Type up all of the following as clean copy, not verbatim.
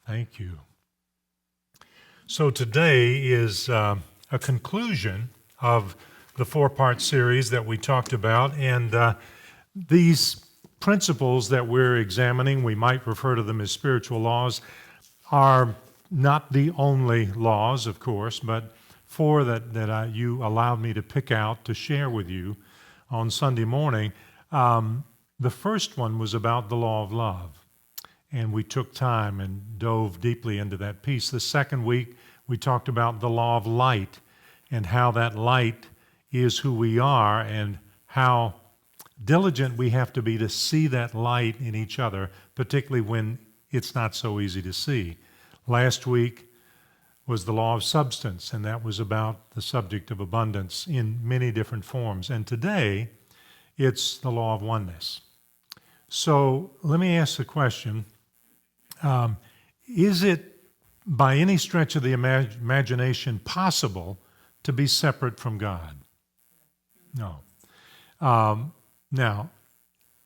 Thank you. So today is a conclusion of the four-part series that we talked about, and these principles that we're examining, we might refer to them as spiritual laws, are not the only laws, of course, but four that you allowed me to pick out to share with you on Sunday morning. The first one was about the law of love. And we took time and dove deeply into that piece. The second week, we talked about the law of light and how that light is who we are and how diligent we have to be to see that light in each other, particularly when it's not so easy to see. Last week was the law of substance, and that was about the subject of abundance in many different forms. And today, it's the law of oneness. So let me ask the question, is it by any stretch of the imagination possible to be separate from God? No. Now,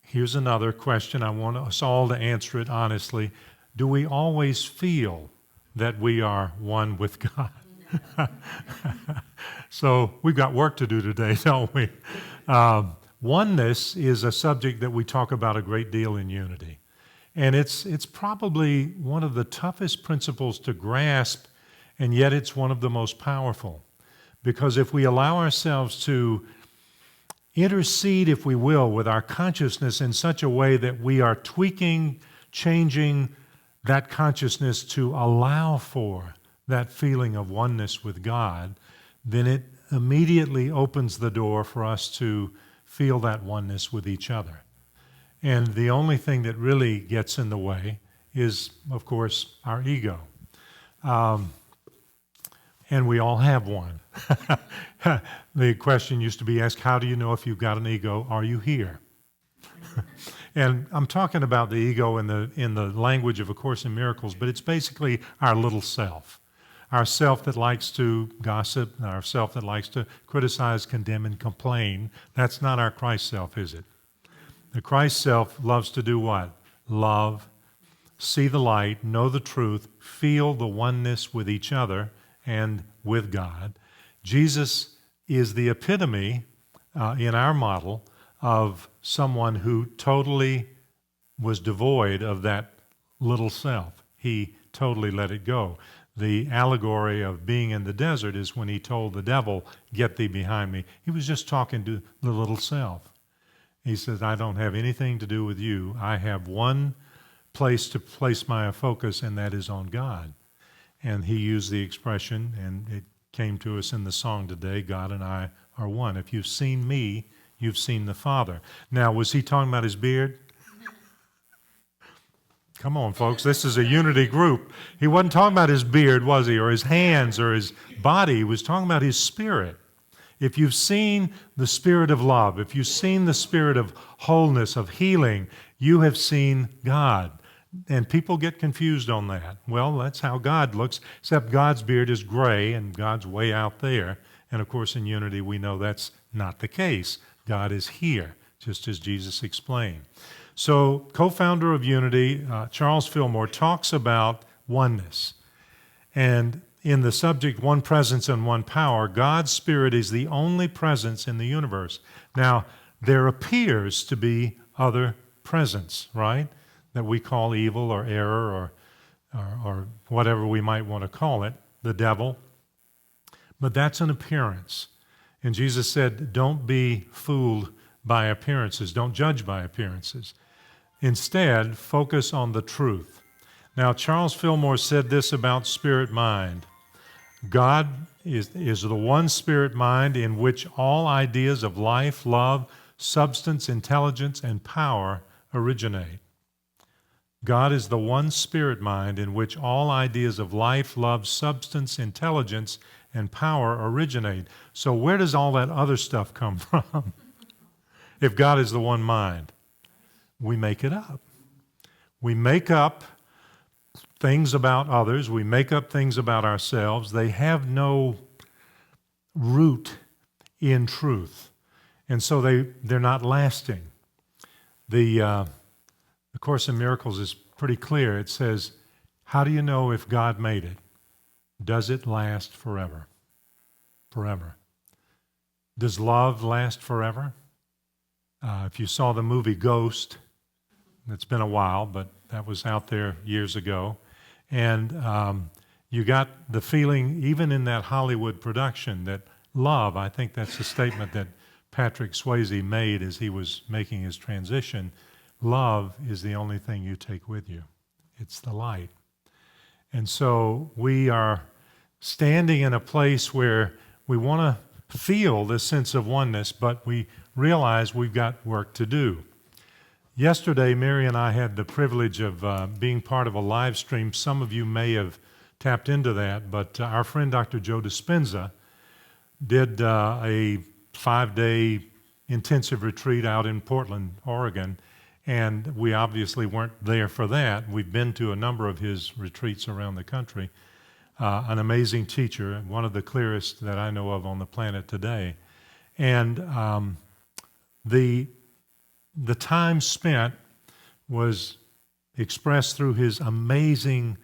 here's another question. I want us all to answer it honestly. Do we always feel that we are one with God? So we've got work to do today, don't we? Oneness is a subject that we talk about a great deal in Unity. And it's probably one of the toughest principles to grasp, and yet it's one of the most powerful. Because if we allow ourselves to intercede, if we will, with our consciousness in such a way that we are tweaking, changing that consciousness to allow for that feeling of oneness with God, then it immediately opens the door for us to feel that oneness with each other. And the only thing that really gets in the way is, of course, our ego. And we all have one. The question used to be asked, how do you know if you've got an ego? Are you here? And I'm talking about the ego in the language of A Course in Miracles, but it's basically our little self. Our self that likes to gossip, our self that likes to criticize, condemn, and complain. That's not our Christ self, is it? The Christ self loves to do what? Love, see the light, know the truth, feel the oneness with each other and with God. Jesus is the epitome in our model of someone who totally was devoid of that little self. He totally let it go. The allegory of being in the desert is when he told the devil, "Get thee behind me." He was just talking to the little self. He says, I don't have anything to do with you. I have one place to place my focus, and that is on God. And he used the expression, and it came to us in the song today, God and I are one. If you've seen me, you've seen the Father. Now, was he talking about his beard? Come on, folks, this is a unity group. He wasn't talking about his beard, was he, or his hands, or his body. He was talking about his spirit. If you've seen the spirit of love, if you've seen the spirit of wholeness, of healing, you have seen God. And people get confused on that. Well, that's how God looks, except God's beard is gray and God's way out there. And of course, in unity, we know that's not the case. God is here, just as Jesus explained. So, co-founder of Unity, Charles Fillmore, talks about oneness. And in the subject, one presence and one power, God's Spirit is the only presence in the universe. Now, there appears to be other presence, right? That we call evil or error or whatever we might want to call it, the devil. But that's an appearance. And Jesus said, don't be fooled by appearances. Don't judge by appearances. Instead, focus on the truth. Now, Charles Fillmore said this about spirit-mind. God is the one spirit-mind in which all ideas of life, love, substance, intelligence, and power originate. God is the one spirit-mind in which all ideas of life, love, substance, intelligence, and power originate. So where does all that other stuff come from? If God is the one mind, we make it up. We make up things about others. We make up things about ourselves. They have no root in truth. And so they're not lasting. The Course in Miracles is pretty clear. It says, How do you know if God made it? Does it last forever? Forever. Does love last forever? If you saw the movie Ghost, it's been a while, but that was out there years ago. And you got the feeling, even in that Hollywood production, that love, I think that's a statement that Patrick Swayze made as he was making his transition, love is the only thing you take with you. It's the light. And so we are standing in a place where we want to feel this sense of oneness, but we realize we've got work to do. Yesterday, Mary and I had the privilege of being part of a live stream. Some of you may have tapped into that, but our friend Dr. Joe Dispenza did a 5-day intensive retreat out in Portland, Oregon, and we obviously weren't there for that. We've been to a number of his retreats around the country. An amazing teacher, one of the clearest that I know of on the planet today. And the time spent was expressed through his amazing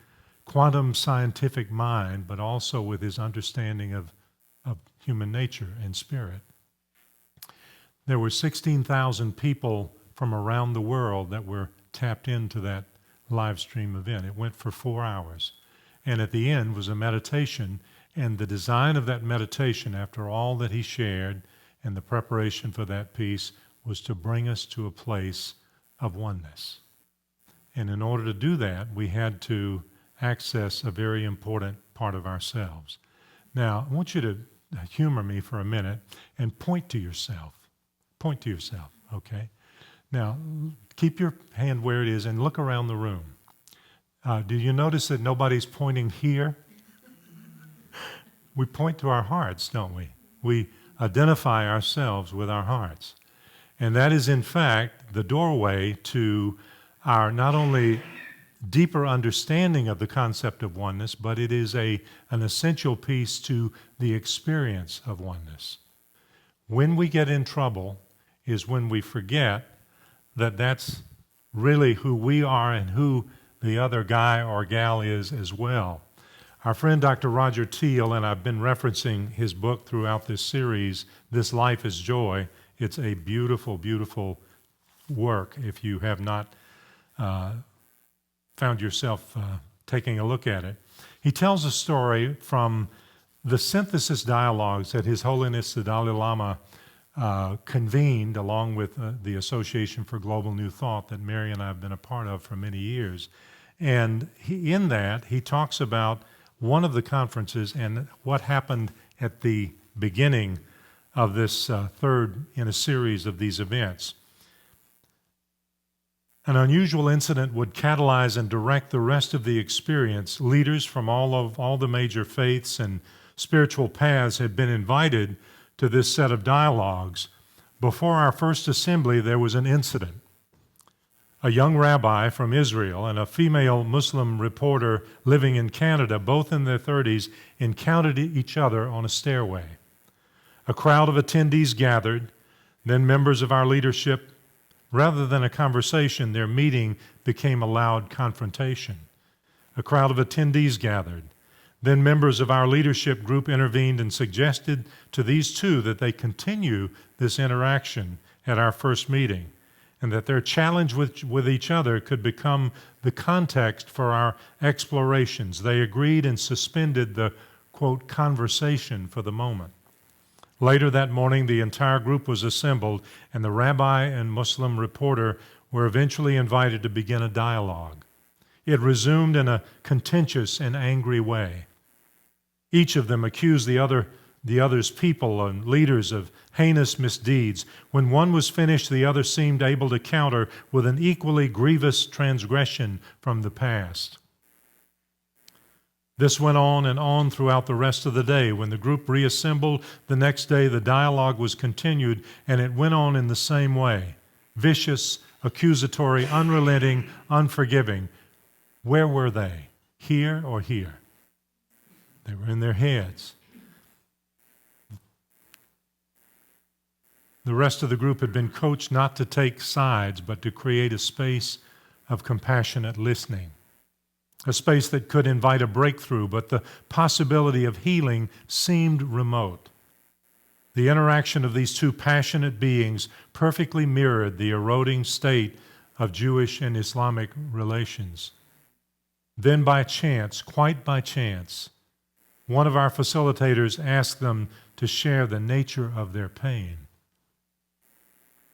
quantum scientific mind, but also with his understanding of human nature and spirit. There were 16,000 people from around the world that were tapped into that live stream event. It went for 4 hours. And at the end was a meditation, and the design of that meditation, after all that he shared and the preparation for that piece, was to bring us to a place of oneness. And in order to do that, we had to access a very important part of ourselves. Now, I want you to humor me for a minute and point to yourself. Point to yourself, okay? Now, keep your hand where it is and look around the room. Do you notice that nobody's pointing here? We point to our hearts, don't we? We identify ourselves with our hearts. And that is, in fact, the doorway to our not only deeper understanding of the concept of oneness, but it is an essential piece to the experience of oneness. When we get in trouble is when we forget that that's really who we are and who the other guy or gal is as well. Our friend Dr. Roger Teal, and I've been referencing his book throughout this series, This Life is Joy. It's a beautiful, beautiful work if you have not found yourself taking a look at it. He tells a story from the synthesis dialogues that His Holiness the Dalai Lama convened along with the Association for Global New Thought that Mary and I have been a part of for many years. And in that, he talks about one of the conferences and what happened at the beginning of this third in a series of these events. An unusual incident would catalyze and direct the rest of the experience. Leaders from all the major faiths and spiritual paths had been invited to this set of dialogues. Before our first assembly, there was an incident. A young rabbi from Israel and a female Muslim reporter living in Canada, both in their 30s, encountered each other on a stairway. A crowd of attendees gathered, then members of our leadership. Rather than a conversation, their meeting became a loud confrontation. A crowd of attendees gathered. Then members of our leadership group intervened and suggested to these two that they continue this interaction at our first meeting, and that their challenge with each other could become the context for our explorations. They agreed and suspended the, quote, conversation for the moment. Later that morning, the entire group was assembled, and the rabbi and Muslim reporter were eventually invited to begin a dialogue. It resumed in a contentious and angry way. Each of them accused the other's people and leaders of heinous misdeeds. When one was finished, the other seemed able to counter with an equally grievous transgression from the past. This went on and on throughout the rest of the day. When the group reassembled the next day, the dialogue was continued, and it went on in the same way. Vicious, accusatory, unrelenting, unforgiving. Where were they? Here or here? They were in their heads. The rest of the group had been coached not to take sides, but to create a space of compassionate listening. a space that could invite a breakthrough, but the possibility of healing seemed remote. The interaction of these two passionate beings perfectly mirrored the eroding state of Jewish and Islamic relations. Then by chance, quite by chance, one of our facilitators asked them to share the nature of their pain,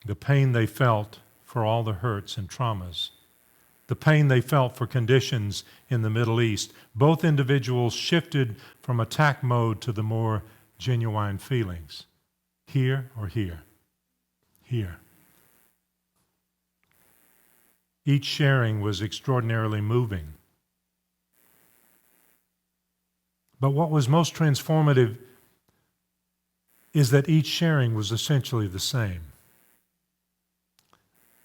the pain they felt for all the hurts and traumas, the pain they felt for conditions in the Middle East. Both individuals shifted from attack mode to the more genuine feelings. Here or here? Here. Each sharing was extraordinarily moving. But what was most transformative is that each sharing was essentially the same.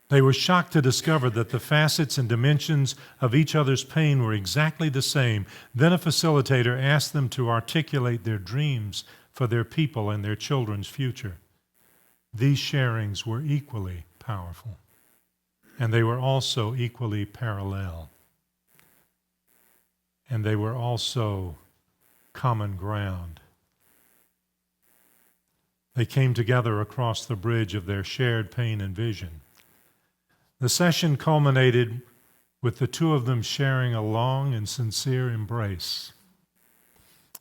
They were shocked to discover that the facets and dimensions of each other's pain were exactly the same. Then a facilitator asked them to articulate their dreams for their people and their children's future. These sharings were equally powerful, and they were also equally parallel, and they were also common ground. They came together across the bridge of their shared pain and vision. The session culminated with the two of them sharing a long and sincere embrace,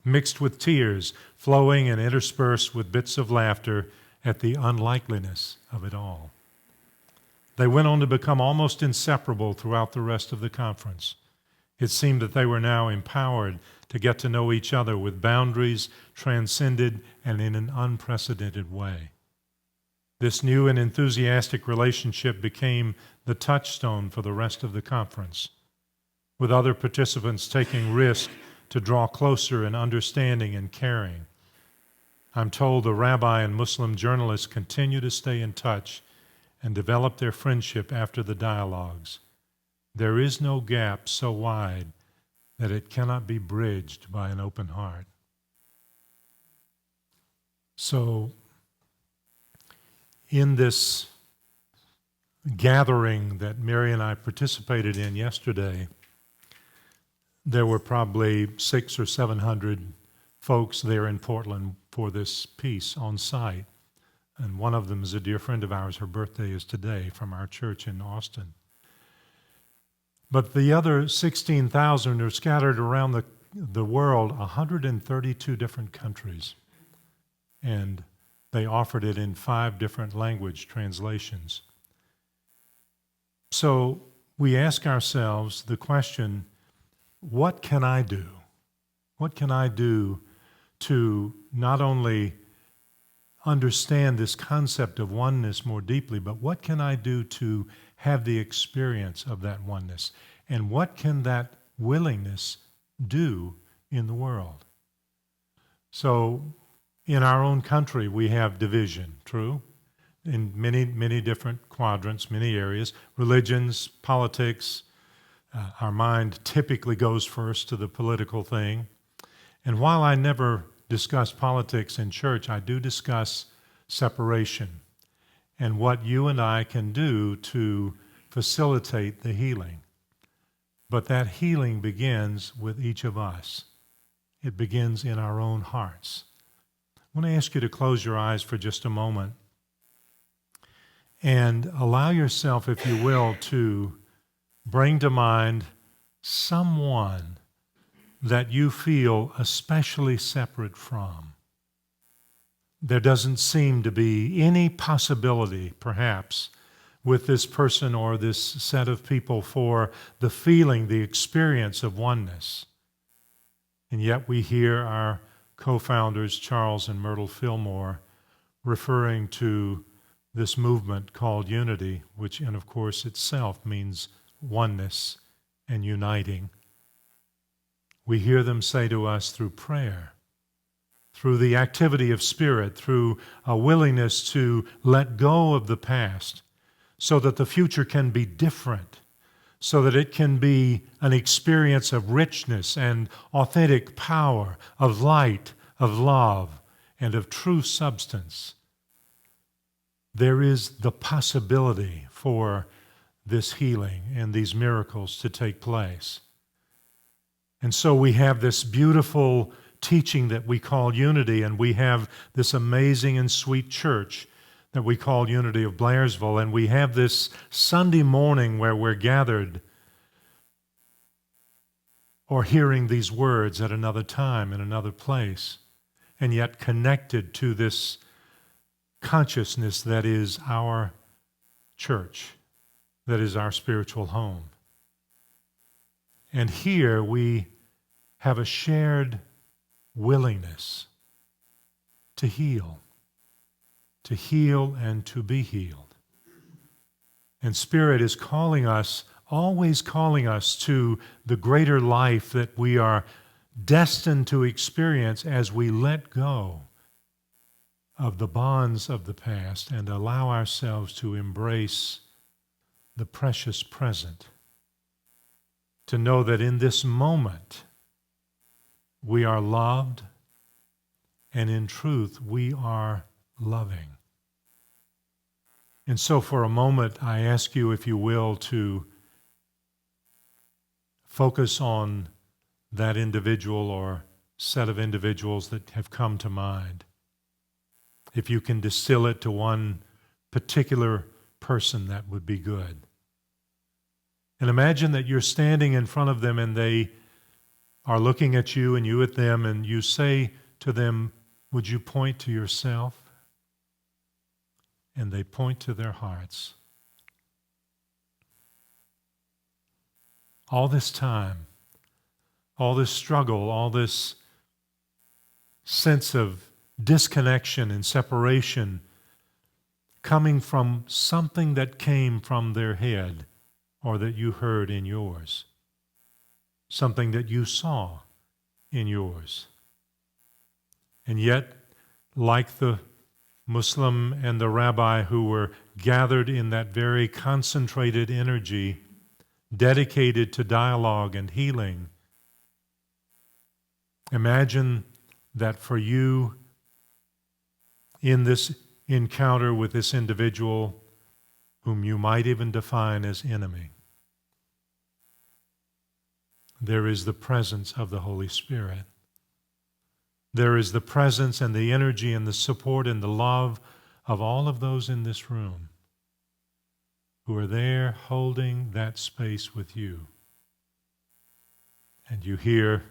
mixed with tears, flowing and interspersed with bits of laughter at the unlikeliness of it all. They went on to become almost inseparable throughout the rest of the conference. It seemed that they were now empowered to get to know each other with boundaries transcended and in an unprecedented way. This new and enthusiastic relationship became the touchstone for the rest of the conference, with other participants taking risk to draw closer in understanding and caring. I'm told the rabbi and Muslim journalists continue to stay in touch and develop their friendship after the dialogues. There is no gap so wide that it cannot be bridged by an open heart. So, in this gathering that Mary and I participated in yesterday, there were probably 600 or 700 folks there in Portland for this piece on site. And one of them is a dear friend of ours. Her birthday is today, from our church in Austin. But the other 16,000 are scattered around the world, 132 different countries. And they offered it in 5 different language translations. So we ask ourselves the question, what can I do? What can I do to not only understand this concept of oneness more deeply, but what can I do to have the experience of that oneness? And what can that willingness do in the world? So in our own country, we have division, true? In many, many different quadrants, many areas. Religions, politics, our mind typically goes first to the political thing. And while I never discuss politics in church, I do discuss separation and what you and I can do to facilitate the healing. But that healing begins with each of us. It begins in our own hearts. I want to ask you to close your eyes for just a moment and allow yourself, if you will, to bring to mind someone that you feel especially separate from. There doesn't seem to be any possibility, perhaps, with this person or this set of people for the feeling, the experience of oneness. And yet we hear our co-founders, Charles and Myrtle Fillmore, referring to this movement called unity, which, and of course, itself means oneness and uniting. We hear them say to us through prayer, through the activity of spirit, through a willingness to let go of the past so that the future can be different, so that it can be an experience of richness and authentic power, of light, of love, and of true substance. There is the possibility for this healing and these miracles to take place. And so we have this beautiful teaching that we call unity, and we have this amazing and sweet church that we call Unity of Blairsville, and we have this Sunday morning where we're gathered or hearing these words at another time in another place, and yet connected to this consciousness that is our church, that is our spiritual home. And here we have a shared willingness to heal and to be healed. And Spirit is calling us, always calling us to the greater life that we are destined to experience as we let go of the bonds of the past and allow ourselves to embrace the precious present. To know that in this moment we are loved, and in truth we are loving. And so for a moment I ask you, if you will, to focus on that individual or set of individuals that have come to mind. If you can distill it to one particular person, that would be good. And imagine that you're standing in front of them and they are looking at you and you at them, and you say to them, would you point to yourself? And they point to their hearts. All this time, all this struggle, all this sense of disconnection and separation coming from something that came from their head or that you heard in yours, something that you saw in yours. And yet, like the Muslim and the rabbi who were gathered in that very concentrated energy, dedicated to dialogue and healing, imagine that for you, in this encounter with this individual whom you might even define as enemy, there is the presence of the Holy Spirit. There is the presence and the energy and the support and the love of all of those in this room who are there holding that space with you. And you hear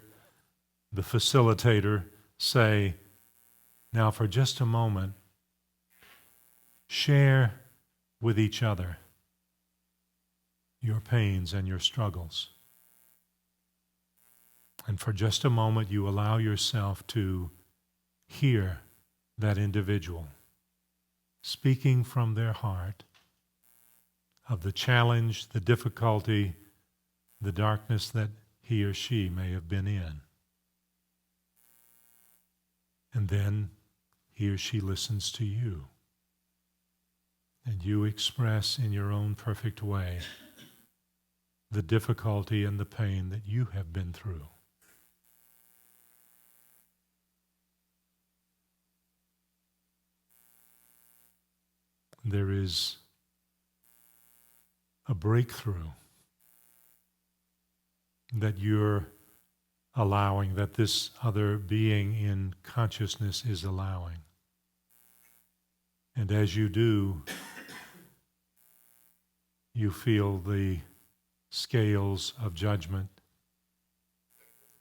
the facilitator say, now for just a moment, share with each other your pains and your struggles. And for just a moment, you allow yourself to hear that individual speaking from their heart of the challenge, the difficulty, the darkness that he or she may have been in. And then he or she listens to you. And you express in your own perfect way the difficulty and the pain that you have been through. There is a breakthrough that you're allowing, that this other being in consciousness is allowing. And as you do, you feel the scales of judgment,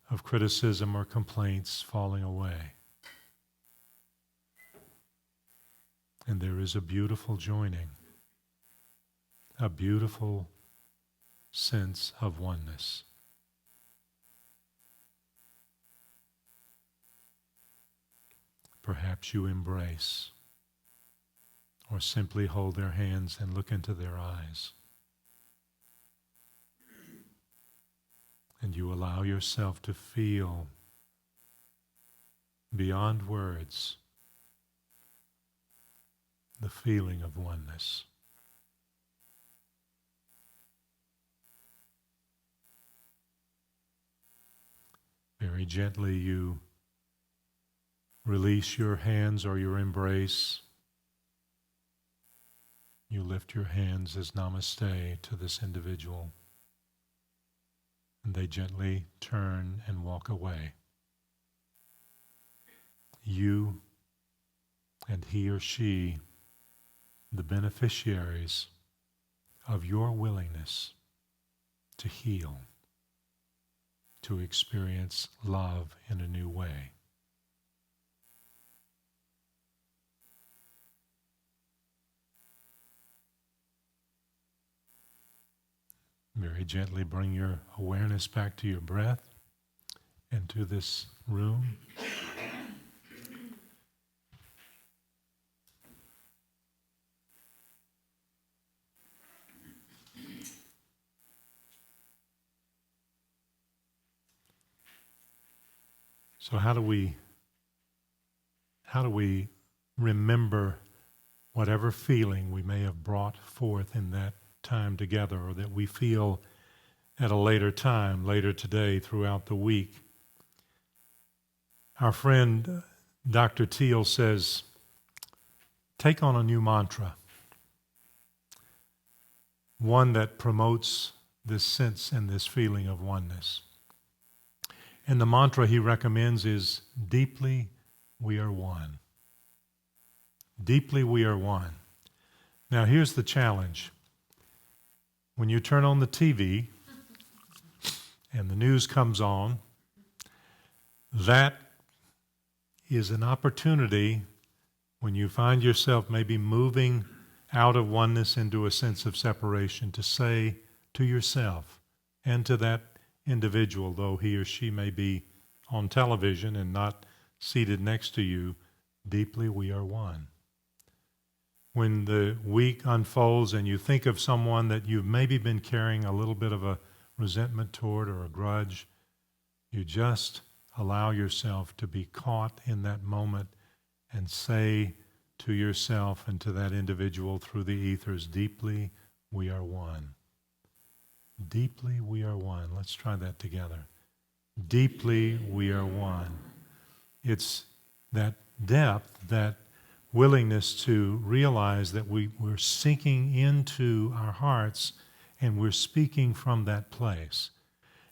of criticism or complaints falling away. And there is a beautiful joining, a beautiful sense of oneness. Perhaps you embrace or simply hold their hands and look into their eyes. And you allow yourself to feel beyond words the feeling of oneness. Very gently you release your hands or your embrace. You lift your hands as namaste to this individual. and they gently turn and walk away. You and he or she, the beneficiaries of your willingness to heal, to experience love in a new way. Very gently bring your awareness back to your breath and to this room. So how do we remember whatever feeling we may have brought forth in that time together, or that we feel at a later time, later today, throughout the week? Our friend Dr. Teal says, take on a new mantra, one that promotes this sense and this feeling of oneness. And the mantra he recommends is, deeply we are one. Deeply we are one. Now here's the challenge. When you turn on the TV and the news comes on, that is an opportunity when you find yourself maybe moving out of oneness into a sense of separation, to say to yourself and to that individual, though he or she may be on television and not seated next to you, deeply we are one. When the week unfolds and you think of someone that you've maybe been carrying a little bit of a resentment toward or a grudge, you just allow yourself to be caught in that moment and say to yourself and to that individual through the ethers, deeply we are one. Deeply we are one. Let's try that together. Deeply we are one. It's that depth, that willingness to realize that we're sinking into our hearts and we're speaking from that place.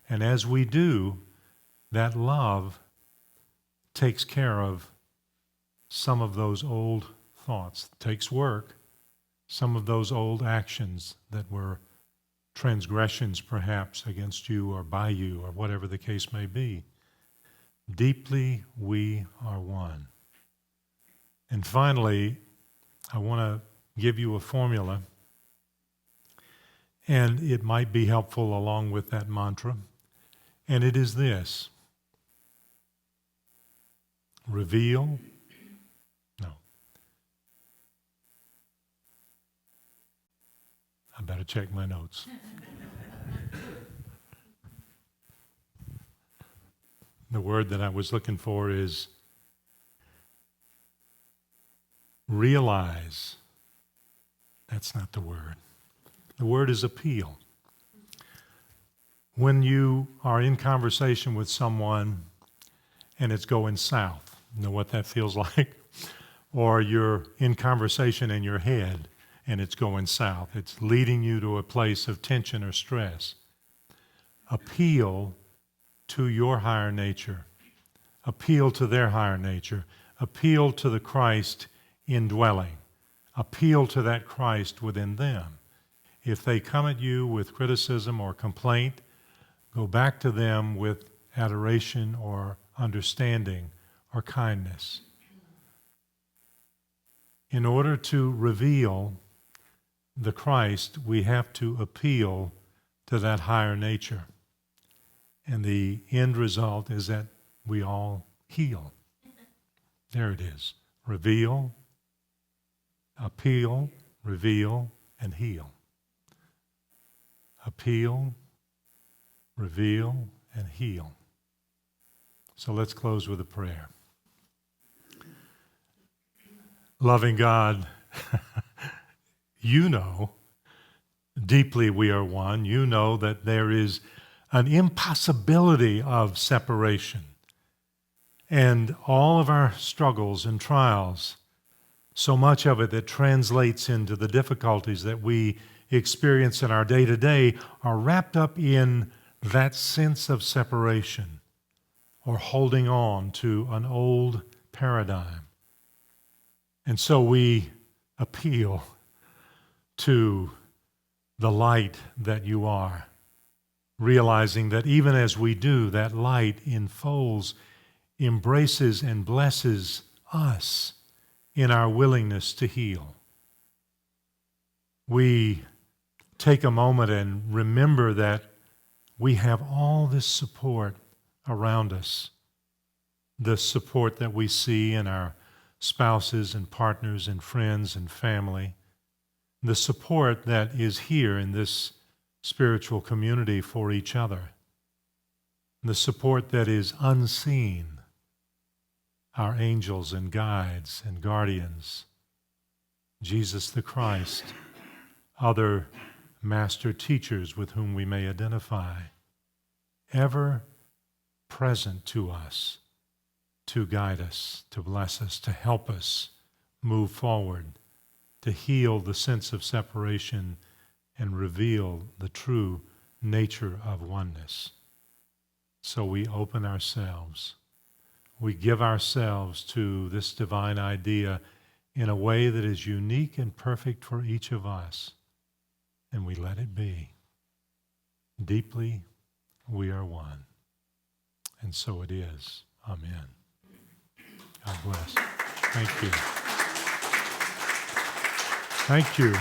And as we do, that love takes care of some of those old thoughts. It takes work. Some of those old actions that were transgressions perhaps against you or by you or whatever the case may be. Deeply we are one. And finally, I want to give you a formula, and it might be helpful along with that mantra, and it is this. Reveal. No. I better check my notes. The word that I was looking for is realize. That's not the word. The word is appeal. When you are in conversation with someone and it's going south, you know what that feels like? Or you're in conversation in your head and it's going south. It's leading you to a place of tension or stress. Appeal to your higher nature. Appeal to their higher nature. Appeal to the Christ indwelling. Appeal to that Christ within them. If they come at you with criticism or complaint, go back to them with adoration or understanding or kindness. In order to reveal the Christ, we have to appeal to that higher nature. And the end result is that we all heal. There it is. Reveal, appeal, reveal, and heal. Appeal, reveal, and heal. So let's close with a prayer. Loving God, you know deeply we are one. You know that there is an impossibility of separation. And all of our struggles and trials, so much of it that translates into the difficulties that we experience in our day-to-day, are wrapped up in that sense of separation or holding on to an old paradigm. And so we appeal to the light that you are, realizing that even as we do, that light enfolds, embraces, and blesses us in our willingness to heal. We take a moment and remember that we have all this support around us, the support that we see in our spouses and partners and friends and family, the support that is here in this spiritual community for each other, the support that is unseen, our angels and guides and guardians, Jesus the Christ, other master teachers with whom we may identify, ever present to us to guide us, to bless us, to help us move forward, to heal the sense of separation and reveal the true nature of oneness. So we open ourselves. We give ourselves to this divine idea in a way that is unique and perfect for each of us. And we let it be. Deeply, we are one. And so it is. Amen. God bless. Thank you. Thank you.